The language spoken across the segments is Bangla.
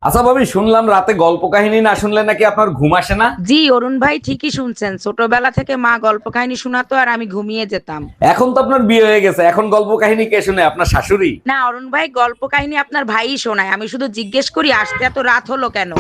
আচ্ছা ভাবি, শুনলাম রাতে গল্প কাহিনী না শুনলে নাকি আপনার ঘুম আসে না। জি অরুণ ভাই ঠিকই শুনছেন, ছোটবেলা থেকে মা গল্প কাহিনী শোনাতো আর আমি ঘুমিয়ে যেতাম। এখন তো আপনার বিয়ে হয়ে গেছে, এখন গল্প কাহিনী কে শুনে? আপনার শাশুড়ি? না অরুণ ভাই, গল্প কাহিনী আপনার ভাইই শোনায়, আমি শুধু জিজ্ঞেস করি আসতে এত রাত হলো কেন।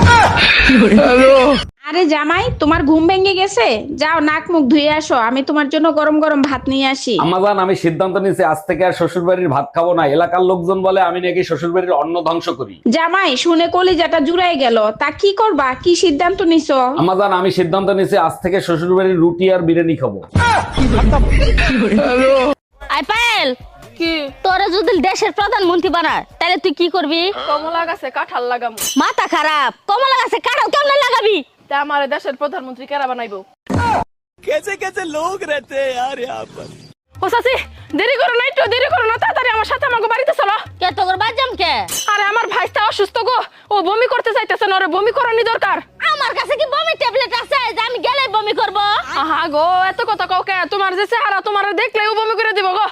আরে জামাই, তোমার ঘুম ভেঙে গেছে? যাও নাক মুখ ধুয়ে আসো, আমি তোমার জন্য গরম গরম ভাত নিয়ে আসি। আম্মাজান, আমি সিদ্ধান্ত নিয়েছি আজ থেকে আর শ্বশুর বাড়ির ভাত খাবো না। এলাকার লোকজন বলে আমি নাকি শ্বশুর বাড়ির অন্ন ধ্বংস করি। জামাই, শুনে কলিজাটা জুড়াই গেল। তা কি করবা, কি সিদ্ধান্ত নিছো? আম্মাজান, আমি সিদ্ধান্ত নিয়েছি আজ থেকে শ্বশুর বাড়ির রুটি আর বিরিয়ানি খাবো। আই পায়েল, কি তোরা যদি দেশের প্রধানমন্ত্রী বানায় তাহলে তুই কি করবি? কমলা গাছে কাঁঠাল লাগাম। মাথা খারাপ, কমলা গাছে কাঁঠাল কেমন লাগাবি? তা আমার দেশের প্রধানমন্ত্রী কেরা বানাইবো? कैसे कैसे लोग रहते हैं यार यहाँ पर। ও চাচি, দেরি করো না, একটু দেরি করো না, তাড়াতাড়ি আমার সাথে আমাকে বাড়িতে চলো। কে তোর বাজাম কে? আরে আমার ভাইটা অসুস্থ গো, ও বমি করতে চাইতেছে না, ওরে বমি করানি দরকার। আমার কাছে কি বমি ট্যাবলেট আছে যে আমি গেলে বমি করব? আহা গো, এত কথা কও কে? তোমার যে চেহারা, তোমার দেখলেও বমি করে দিব গো।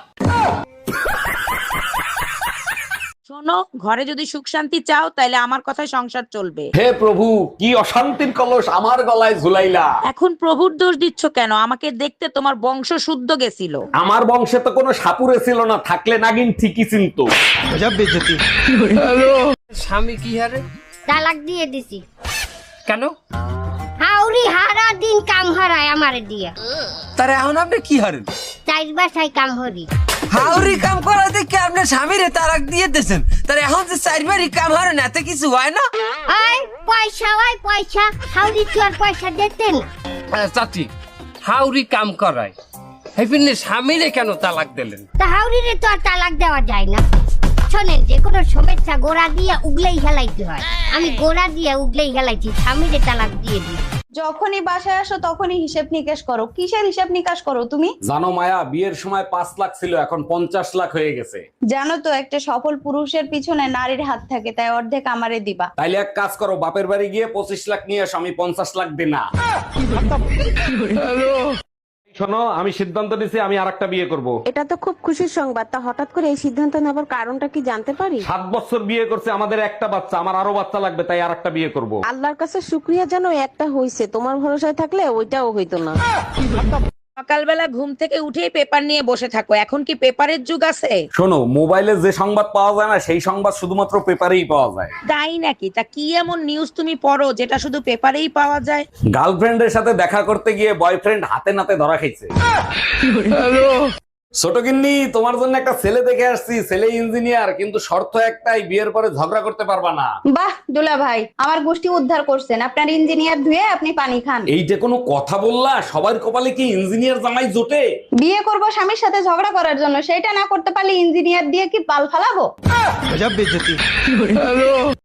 শোনো, ঘরে যদি সুখ শান্তি চাও তাহলে আমার কথায় সংসার চলবে। হে প্রভু, কি অশান্তির কলস আমার গলায় ঝুলাইলা। এখন প্রভুর দোষ দিচ্ছ কেন? আমাকে দেখতে তোমার বংশ শুদ্ধ গেছিল। আমার বংশে তো কোনো সাপুরে ছিল না, থাকলে নাগিন ঠিকই চিনতো। স্বামী কি হারে? তালাক দিয়ে দিছি। কেন? হাউরি হারা দিন কাম হারায় আমারে দিয়া। তার এখন আপনি কি হারেন? চাইর বাসায় কাম হরি। হাউরি কাম করা দেখে আপনার স্বামীরে তালাক দিয়ে দিয়েছেন, তার এখন যে চারবারই কাম হারেন এতে কিছু হয় না? ওই পয়সা, ওই পয়সা, হাউরি তো আর পয়সা দিতেন। চাচি, হাউরি কাম করায় হেপিনে স্বামীরে কেন তালাক দিলেন? তা হাউরিরে তো আর তালাক দেওয়া যায় না। শোনেন, যে কোনো সমস্যা গোড়া দিয়ে উগলেই হেলাইতে হয়। আমি গোড়া দিয়ে উগলেই হেলাইছি, স্বামীরে তালাক দিয়ে দিই। যখনই বাসায় আসো তখনই হিসেব নিকেশ করো। কিসের হিসেব নিকাশ করো তুমি? জানো মায়া, বিয়ের সময় 5 লাখ ছিল, এখন 50 লাখ হয়ে গেছে। জানো তো, একটা সফল পুরুষের পিছনে নারীর হাত থাকে, তাই অর্ধেক আমারে দিবা। তাইলে এক কাজ করো, বাপের বাড়ি গিয়ে 25 লাখ নিয়ে এসো, আমি 50 লাখ দিই না। শোনো, আমি সিদ্ধান্ত নিয়েছি আমি আরেকটা বিয়ে করব। এটা তো খুব খুশির সংবাদ। তা হঠাৎ করে এই সিদ্ধান্ত নেবার কারণটা কি জানতে পারি? 7 বছর বিয়ে করছে, আমাদের একটা বাচ্চা, আমার আরো বাচ্চা লাগবে, তাই আরেকটা বিয়ে করব। আল্লাহর কাছে শুক্রিয়া জানো একটা হইছে, তোমার ভরসায় থাকলে ওইটাও হইতো না। সকালবেলা ঘুম থেকে উঠেই পেপার নিয়ে বসে থাকো, এখন কি পেপারের যুগ আছে? শোনো, মোবাইলে যে সংবাদ পাওয়া যায় না, সেই সংবাদ শুধুমাত্র পেপারেই পাওয়া যায়। তাই নাকি? তা কি এমন নিউজ তুমি পড়ো যেটা শুধু পেপারেই পাওয়া যায়? গার্লফ্রেন্ডের সাথে দেখা করতে গিয়ে বয়ফ্রেন্ড হাতে নাতে ধরা খাইছে। ছোট গিন্নি, তোমার জন্য একটা ছেলে দেখে আসছি। ছেলে ইঞ্জিনিয়ার, কিন্তু শর্ত একটাই, বিয়ের পরে ঝগড়া করতে পারবা না। বাহ দুলা ভাই, আমার গোষ্ঠী উদ্ধার করছেন। আপনার ইঞ্জিনিয়ার ধুয়ে আপনি পানি খান। এই যে কোনো কথা বললা, সবার কপালে কি ইঞ্জিনিয়ার জামাই জোটে? বিয়ে করব স্বামীর সাথে ঝগড়া করার জন্য, সেটা না করতে পারলে ইঞ্জিনিয়ার দিয়ে কি পাল ফালাবো?